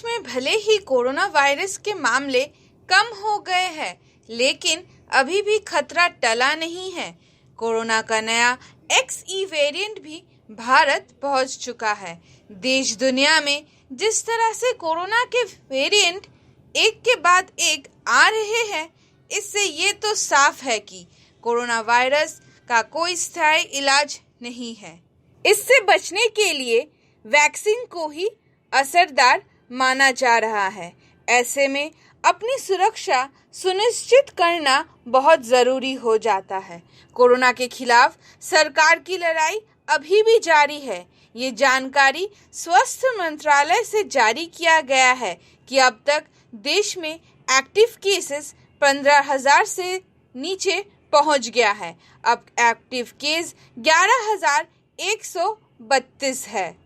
में भले ही corona virus के मामले कम हो गए हैं, लेकिन अभी भी खतरा टला नहीं है। कोरोना का नया XE वेरिएंट भी भारत पहुंच चुका है। देश दुनिया में जिस तरह से कोरोना के वेरिएंट एक के बाद एक आ रहे हैं, इससे ये तो साफ है कि कोरोना वायरस का कोई स्थायी इलाज नहीं है। इससे बचने के लिए वैक्सीन को ही असरदार माना जा रहा है। ऐसे में अपनी सुरक्षा सुनिश्चित करना बहुत ज़रूरी हो जाता है। कोरोना के खिलाफ सरकार की लड़ाई अभी भी जारी है। ये जानकारी स्वास्थ्य मंत्रालय से जारी किया गया है कि अब तक देश में एक्टिव केसेस 15,000 से नीचे पहुंच गया है। अब एक्टिव केस 11,132 है।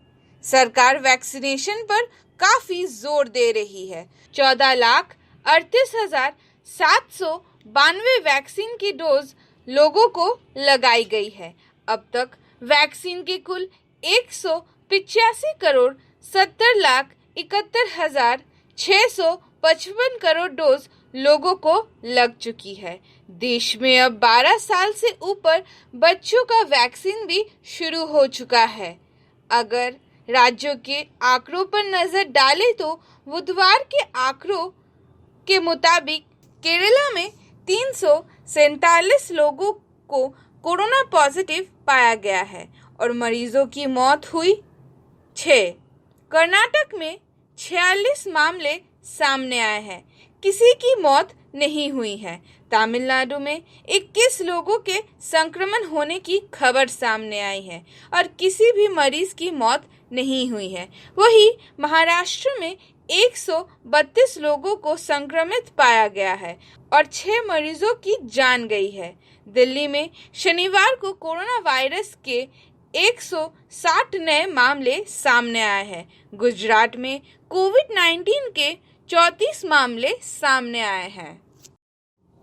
सरकार वैक्सीनेशन पर काफी जोर दे रही है। 14,38,792 वैक्सीन की डोज लोगों को लगाई गई है। अब तक वैक्सीन के कुल 185,70,71,655 करोड़ डोज लोगों को लग चुकी है। देश में अब 12 साल से ऊपर बच्चों का वैक्सीन भी शुरू हो चुका है। अगर राज्यों के आंकड़ों पर नजर डालें तो बुधवार के आंकड़ों के मुताबिक केरला में 347 लोगों को कोरोना पॉजिटिव पाया गया है और मरीजों की मौत हुई 6। कर्नाटक में 46 मामले सामने आए हैं, किसी की मौत नहीं हुई है। तमिलनाडु में 21 लोगों के संक्रमण होने की खबर सामने आई है और किसी भी मरीज की मौत नहीं हुई है। वहीं महाराष्ट्र में 132 लोगों को संक्रमित पाया गया है और 6 मरीजों की जान गई है। दिल्ली में शनिवार को कोरोना वायरस के 160 नए मामले सामने आए हैं। गुजरात में कोविड-19 के 34 मामले सामने आए हैं।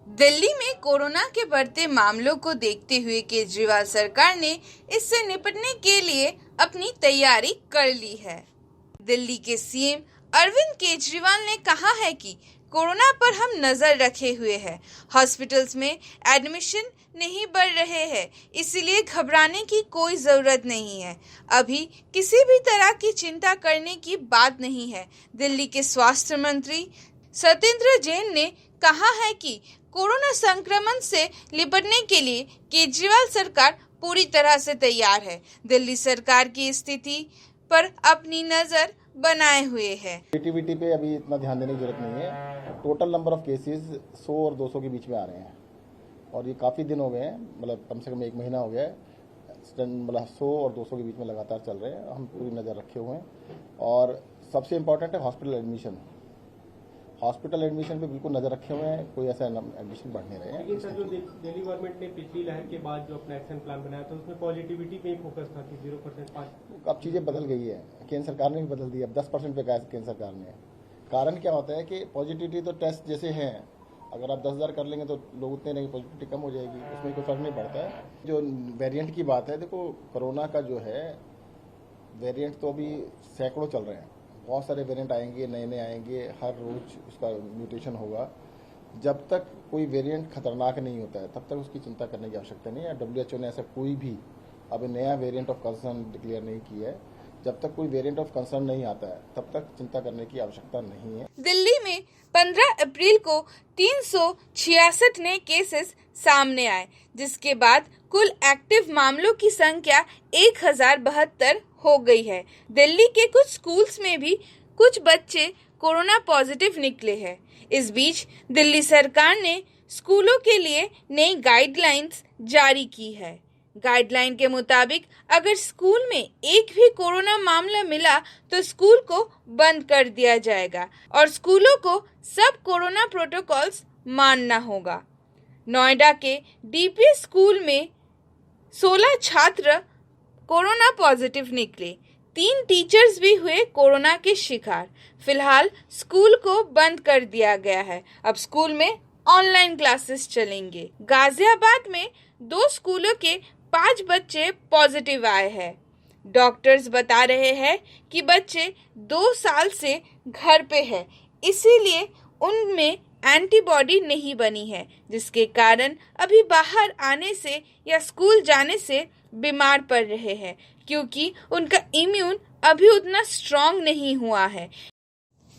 दिल्ली में कोरोना के बढ़ते मामलों को देखते हुए केजरीवाल सरकार ने इससे निपटने के लिए अपनी तैयारी कर ली है। दिल्ली के सीएम अरविंद केजरीवाल ने कहा है कि कोरोना पर हम नजर रखे हुए हैं। हॉस्पिटल्स में एडमिशन नहीं बढ़ रहे हैं, इसलिए घबराने की कोई ज़रूरत नहीं है। अभी किसी भी तरह की चिंता करने की बात नहीं है। दिल्ली के स्वास्थ्य मंत्री सत्येंद्र जैन ने कहा है कि कोरोना संक्रमण से निपटने के लिए केजरीवाल सरकार पूरी तरह से तैयार है। दिल्ली सरकार की स्थिति पर अपनी नज़र बनाए हुए है। पॉजिटिविटी पे अभी इतना ध्यान देने की जरूरत नहीं है। टोटल नंबर ऑफ केसेस 100 और 200 के बीच में आ रहे हैं और ये काफ़ी दिन हो गए हैं, मतलब कम से कम 1 महीना हो गया है। मतलब 100 और 200 के बीच में लगातार चल रहे हैं। हम पूरी नज़र रखे हुए हैं और सबसे इम्पोर्टेंट है हॉस्पिटल एडमिशन। हॉस्पिटल एडमिशन पे बिल्कुल नज़र रखे हुए हैं, कोई ऐसा एडमिशन बढ़ नहीं रहे हैं। लेकिन सर, जो दिल्ली गवर्नमेंट ने पिछली लहर के बाद जो अपना एक्शन प्लान बनाया था उसमें पॉजिटिविटी पे ही फोकस था कि 0%। अब चीज़ें बदल गई है, केंद्र सरकार ने भी बदल दी। अब 10% पे कहा केंद्र सरकार ने। कारण क्या होता है कि पॉजिटिविटी तो टेस्ट जैसे हैं, अगर आप 10,000 कर लेंगे तो लोग उतने नहीं, पॉजिटिविटी कम हो जाएगी, उसमें कोई फर्क नहीं पड़ता है। जो वेरिएंट की बात है, देखो कोरोना का जो है वेरिएंट तो अभी सैकड़ों चल रहे हैं। बहुत सारे वेरिएंट आएंगे, नए नए आएंगे, हर रोज उसका म्यूटेशन होगा। जब तक कोई वेरिएंट खतरनाक नहीं होता है तब तक उसकी चिंता करने की आवश्यकता नहीं है। WHO ने ऐसा कोई भी अभी नया वेरिएंट ऑफ कंसर्न डिक्लेयर नहीं किया है। जब तक कोई वेरिएंट ऑफ कंसर्न नहीं आता है तब तक चिंता करने की आवश्यकता नहीं है। दिल्ली में 15 अप्रैल को 366 नए केसेस सामने आए, जिसके बाद कुल एक्टिव मामलों की संख्या 1072 हो गई है। दिल्ली के कुछ स्कूल्स में भी कुछ बच्चे कोरोना पॉजिटिव निकले हैं। इस बीच दिल्ली सरकार ने स्कूलों के लिए नई गाइडलाइंस जारी की है। गाइडलाइन के मुताबिक अगर स्कूल में एक भी कोरोना मामला मिला तो स्कूल को बंद कर दिया जाएगा और स्कूलों को सब कोरोना प्रोटोकॉल्स मानना होगा। नोएडा के DPS स्कूल में 16 छात्र कोरोना पॉजिटिव निकले। 3 टीचर्स भी हुए कोरोना के शिकार। फिलहाल स्कूल को बंद कर दिया गया है। अब स्कूल में ऑनलाइन क्लासेस चलेंगे। गाजियाबाद में 2 स्कूलों के 5 बच्चे पॉजिटिव आए हैं। डॉक्टर्स बता रहे हैं कि बच्चे 2 साल से घर पे है, इसीलिए उनमें एंटीबॉडी नहीं बनी है, जिसके कारण अभी बाहर आने से या स्कूल जाने से बीमार पड़ रहे हैं, क्योंकि उनका इम्यून अभी उतना स्ट्रांग नहीं हुआ है।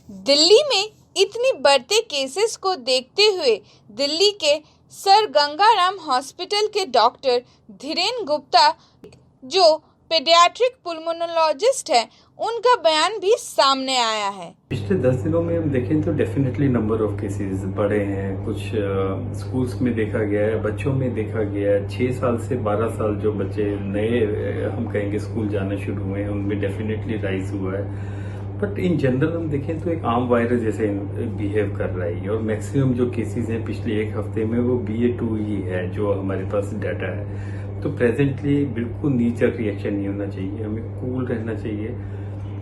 दिल्ली में इतनी बढ़ते केसेस को देखते हुए दिल्ली के सर गंगाराम हॉस्पिटल के डॉक्टर धीरेन गुप्ता, जो पेडियाट्रिक पुल्मोनोलॉजिस्ट है, उनका बयान भी सामने आया है। पिछले 10 दिनों में हम देखें तो डेफिनेटली नंबर ऑफ केसेस बढ़े हैं। कुछ स्कूल्स में देखा गया है, बच्चों में देखा गया है। 6 साल से 12 साल जो बच्चे नए हम कहेंगे स्कूल जाना शुरू हुए हैं, उनमें डेफिनेटली राइज हुआ है। बट इन जनरल हम देखें तो एक आम वायरस जैसे बिहेव कर रहा है, और मैक्सिमम जो केसेस हैं पिछले एक हफ्ते में वो BA2 ही है जो हमारे पास डाटा है। तो प्रेजेंटली बिल्कुल नीचर रिएक्शन नहीं होना चाहिए, हमें कूल रहना चाहिए।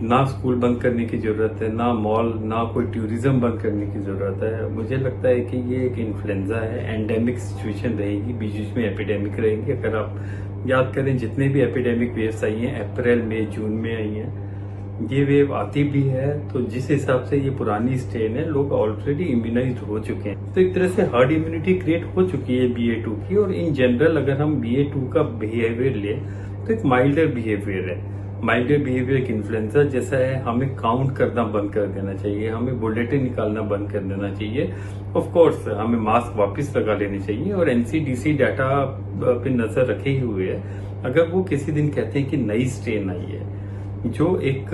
ना स्कूल बंद करने की जरूरत है, ना मॉल, ना कोई टूरिज्म बंद करने की जरूरत है। मुझे लगता है कि ये एक इन्फ्लुएंजा है, एंडेमिक सिचुएशन रहेगी, बीच बीच में एपिडेमिक रहेंगी। अगर आप याद करें जितने भी एपिडेमिक वेव्स आई हैं अप्रैल मई जून में आई हैं, ये वेव आती भी है तो जिस हिसाब से ये पुरानी स्ट्रेन है, लोग ऑलरेडी इम्यूनाइज्ड हो चुके हैं, तो एक तरह से हर्ड इम्यूनिटी क्रिएट हो चुकी है BA2 की। और इन जनरल अगर हम BA2 का बिहेवियर ले तो एक माइल्डर बिहेवियर है। माइल्डर बिहेवियर एक इन्फ्लुएंजा जैसा है। हमें काउंट करना बंद कर देना चाहिए, हमें बुलेटिन निकालना बंद कर देना चाहिए। ऑफ कोर्स हमें मास्क वापस लगा लेने चाहिए, और NCDC डाटा पे नजर रखे ही हुए है। अगर वो किसी दिन कहते हैं कि नई स्ट्रेन आई है जो एक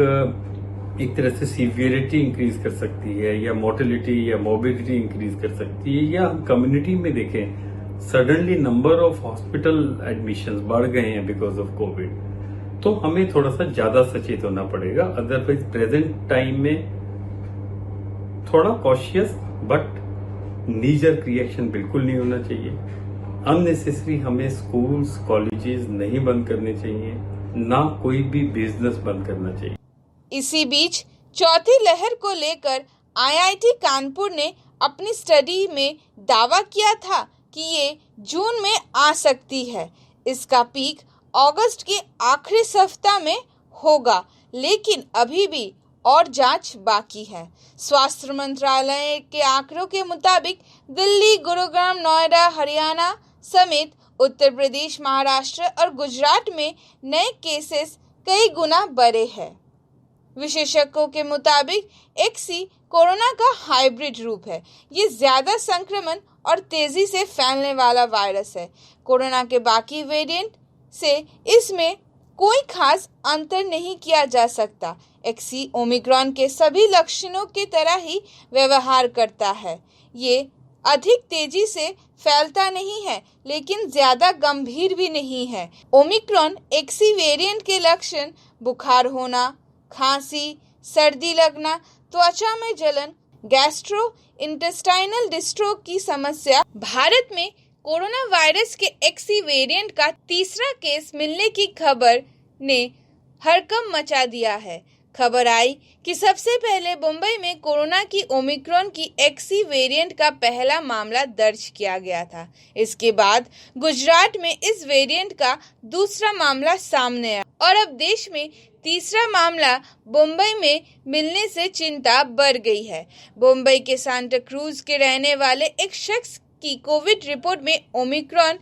तरह से सीवियरिटी इंक्रीज कर सकती है, या मोर्टेलिटी या मोबिलिटी इंक्रीज कर सकती है, या हम कम्युनिटी में देखें suddenly number of hospital admissions बढ़ गए हैं बिकॉज ऑफ कोविड, तो हमें थोड़ा सा ज्यादा सचेत होना पड़ेगा। अदरवाइज प्रेजेंट टाइम में थोड़ा कॉशियस बट नीजर रिएक्शन बिल्कुल नहीं होना चाहिए। अननेसेसरी हमें स्कूल्स कॉलेजेस नहीं बंद करने चाहिए, ना कोई भी बिजनेस बंद करना चाहिए। इसी बीच चौथी लहर को लेकर IIT कानपुर ने अपनी स्टडी में दावा किया था कि ये जून में आ सकती है। इसका पीक अगस्त के आखिरी सप्ताह में होगा, लेकिन अभी भी और जांच बाकी है। स्वास्थ्य मंत्रालय के आंकड़ों के मुताबिक दिल्ली, गुरुग्राम, नोएडा, हरियाणा समेत उत्तर प्रदेश, महाराष्ट्र और गुजरात में नए केसेस कई गुना बढ़े हैं। विशेषज्ञों के मुताबिक XE कोरोना का हाइब्रिड रूप है। ये ज्यादा संक्रमण और तेजी से फैलने वाला वायरस है। कोरोना के बाकी वेरिएंट से इसमें कोई खास अंतर नहीं किया जा सकता। XE ओमिक्रॉन के सभी लक्षणों की तरह ही व्यवहार करता है। ये अधिक तेजी से फैलता नहीं है, लेकिन ज्यादा गंभीर भी नहीं है। ओमिक्रॉन XE वेरिएंट के लक्षण बुखार होना, खांसी, सर्दी लगना, त्वचा में जलन, गैस्ट्रो इंटेस्टाइनल डिस्ट्रोक की समस्या। भारत में कोरोना वायरस के XE वेरिएंट का तीसरा केस मिलने की खबर ने हड़कंप मचा दिया है। खबर आई कि सबसे पहले मुंबई में कोरोना की ओमिक्रॉन की XE वेरिएंट का पहला मामला दर्ज किया गया था। इसके बाद गुजरात में इस वेरिएंट का दूसरा मामला सामने आया, और अब देश में तीसरा मामला मुंबई में मिलने से चिंता बढ़ गई है। मुंबई के सांता क्रूज के रहने वाले एक शख्स की कोविड रिपोर्ट में ओमिक्रॉन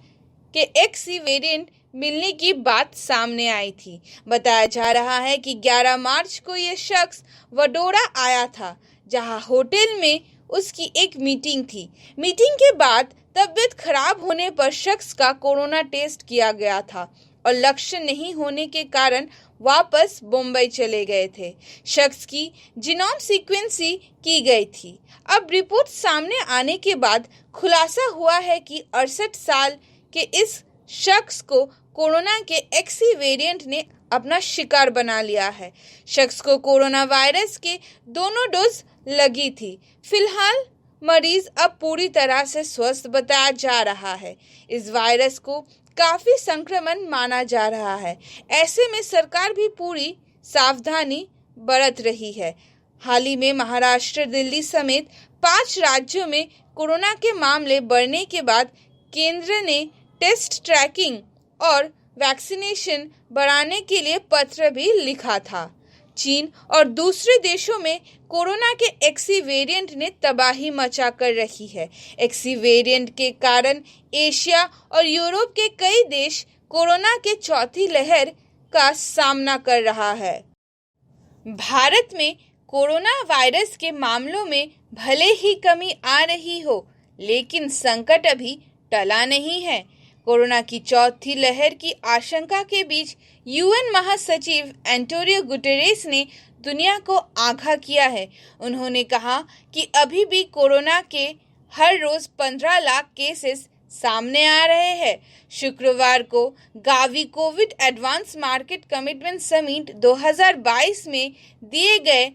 के XE वेरिएंट मिलने की बात सामने आई थी। बताया जा रहा है कि 11 मार्च को यह शख्स वडोदरा आया था, जहां होटल में उसकी एक मीटिंग थी। मीटिंग के बाद तबीयत खराब होने पर शख्स का कोरोना टेस्ट किया गया था और लक्षण नहीं होने के कारण वापस मुंबई चले गए थे। शख्स की जीनोम सीक्वेंसिंग की गई थी। अब रिपोर्ट सामने आने के बाद खुलासा हुआ है कि 68 साल के इस शख्स को कोरोना के XE वेरिएंट ने अपना शिकार बना लिया है। शख्स को कोरोना वायरस के दोनों डोज लगी थी। फिलहाल मरीज अब पूरी तरह से स्वस्थ बताया जा रहा है। इस वायरस को काफी संक्रमण माना जा रहा है। ऐसे में सरकार भी पूरी सावधानी बरत रही है। हाल ही में महाराष्ट्र, दिल्ली समेत 5 राज्यों में कोरोना के मामले बढ़ने के बाद केंद्र ने टेस्ट ट्रैकिंग और वैक्सीनेशन बढ़ाने के लिए पत्र भी लिखा था। चीन और दूसरे देशों में कोरोना के एक्सी वेरिएंट ने तबाही मचा कर रखी है। एक्सी वेरिएंट के कारण एशिया और यूरोप के कई देश कोरोना के चौथी लहर का सामना कर रहा है। भारत में कोरोना वायरस के मामलों में भले ही कमी आ रही हो, लेकिन संकट अभी टला नहीं है। कोरोना की चौथी लहर की आशंका के बीच यूएन महासचिव एंटोनियो गुटेरेस ने दुनिया को आगाह किया है। उन्होंने कहा कि अभी भी कोरोना के हर रोज 15 लाख केसेस सामने आ रहे हैं। शुक्रवार को Gavi Covid advance market commitment summit 2022 में दिए गए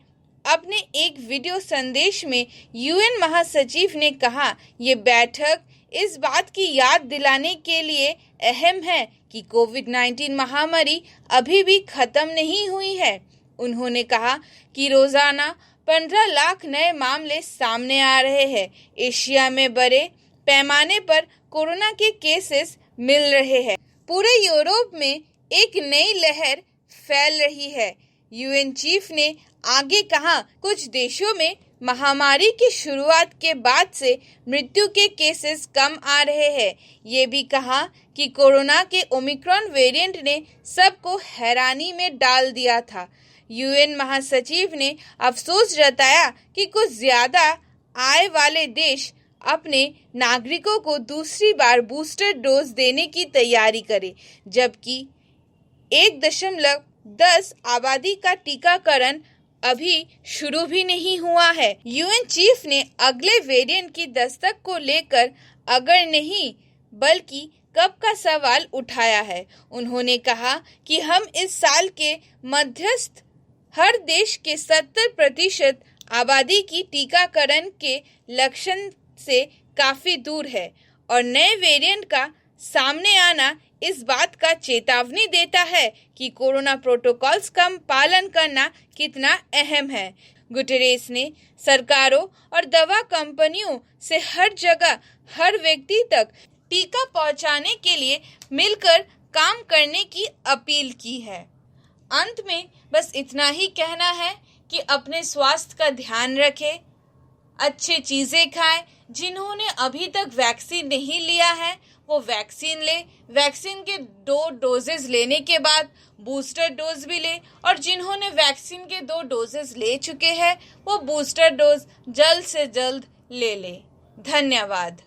अपने एक वीडियो संदेश में यूएन महासचिव ने कहा, ये बैठक इस बात की याद दिलाने के लिए अहम है कि कोविड-19 महामारी अभी भी खत्म नहीं हुई है। उन्होंने कहा कि रोजाना 15 लाख नए मामले सामने आ रहे हैं। एशिया में बड़े पैमाने पर कोरोना के केसेस मिल रहे हैं। पूरे यूरोप में एक नई लहर फैल रही है। यूएन चीफ ने आगे कहा, कुछ देशों में महामारी की शुरुआत के बाद से मृत्यु के केसेस कम आ रहे हैं। ये भी कहा कि कोरोना के ओमिक्रॉन वेरिएंट ने सबको हैरानी में डाल दिया था। यूएन महासचिव ने अफसोस जताया कि कुछ ज्यादा आय वाले देश अपने नागरिकों को दूसरी बार बूस्टर डोज देने की तैयारी करें, जबकि 1.10 आबादी का टीकाकरण अभी शुरू भी नहीं हुआ है। यूएन चीफ ने अगले वेरिएंट की दस्तक को लेकर अगर नहीं बल्कि कब का सवाल उठाया है। उन्होंने कहा कि हम इस साल के मध्यस्थ हर देश के 70% आबादी की टीकाकरण के लक्ष्य से काफी दूर है और नए वेरिएंट का सामने आना इस बात का चेतावनी देता है कि कोरोना प्रोटोकॉल्स का पालन करना कितना अहम है। गुटेरेस ने सरकारों और दवा कंपनियों से हर जगह हर व्यक्ति तक टीका पहुंचाने के लिए मिलकर काम करने की अपील की है। अंत में बस इतना ही कहना है कि अपने स्वास्थ्य का ध्यान रखें, अच्छी चीजें खाएं। जिन्होंने अभी तक वैक्सीन नहीं लिया है वो वैक्सीन ले। वैक्सीन के 2 डोजेस लेने के बाद बूस्टर डोज भी ले और जिन्होंने वैक्सीन के 2 डोजेस ले चुके हैं वो बूस्टर डोज जल्द से जल्द ले ले। धन्यवाद।